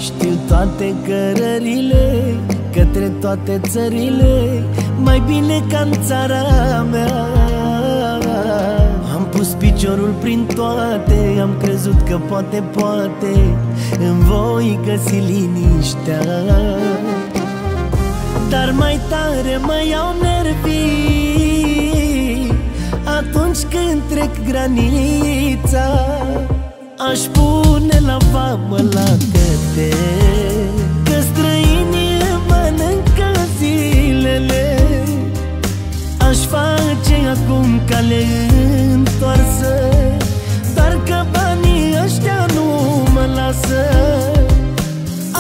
Știu toate cărările către toate țările, mai bine ca în țara mea. Am pus piciorul prin toate, am crezut că poate îmi voi găsi liniștea. Dar mai tare mă iau nervii atunci când trec granița. Aș pune la vamă la căte că străinii mănâncă zilele. Aș face acum cale întoarsă, dar că banii ăștia nu mă lasă.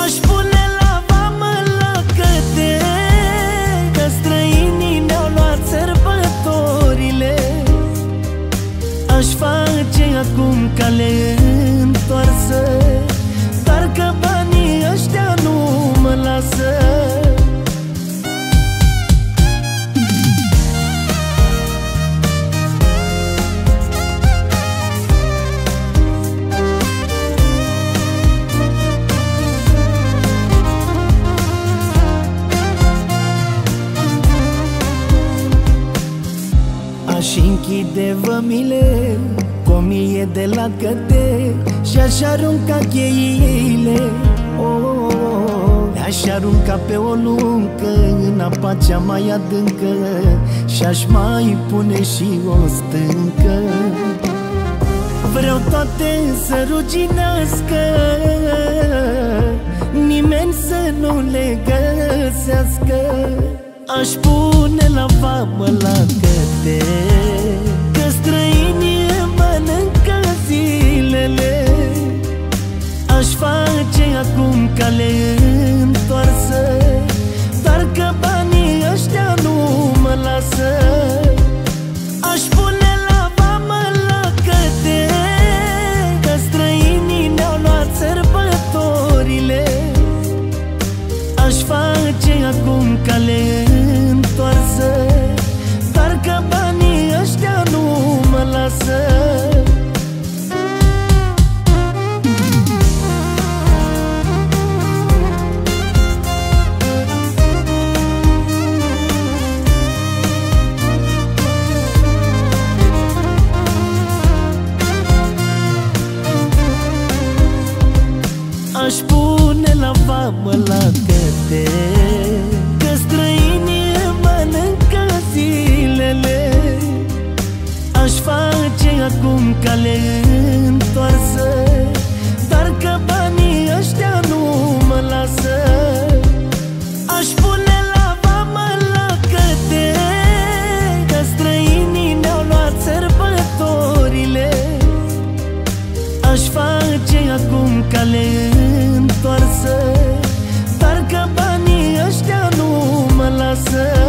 Aș pune la vamă la căte că străinii ne-au luat sărbătorile. Aș face acum cale întoarsă, dar că banii ăștia nu mă lasă. Aș închide vămile cu 1000 de la căte și-aș arunca cheile. Le-aș arunca pe o luncă în apa cea mai adâncă și-aș mai pune și o stâncă. Vreau toate să ruginească, nimeni să nu le găsească. Aș pune la vamă la căte că străinii mănâncă zilele. Aș face acum cale întoarsă, dar că banii ăștia nu mă lasă. Aș pune la vamă la căte că străinii ne-au luat sărbătorile. Aș face acum cale întoarsă, dar că banii ăștia nu mă lasă. Aș pune la vamă la căte că străinii mănâncă zilele. Aș face acum cale întoarsă, dar că banii ăștia nu mă lasă. Aș pune la vamă la căte că străinii ne-au luat sărbătorile. Aș face acum cale întoarsă, dar că banii ăștia nu mă lasă.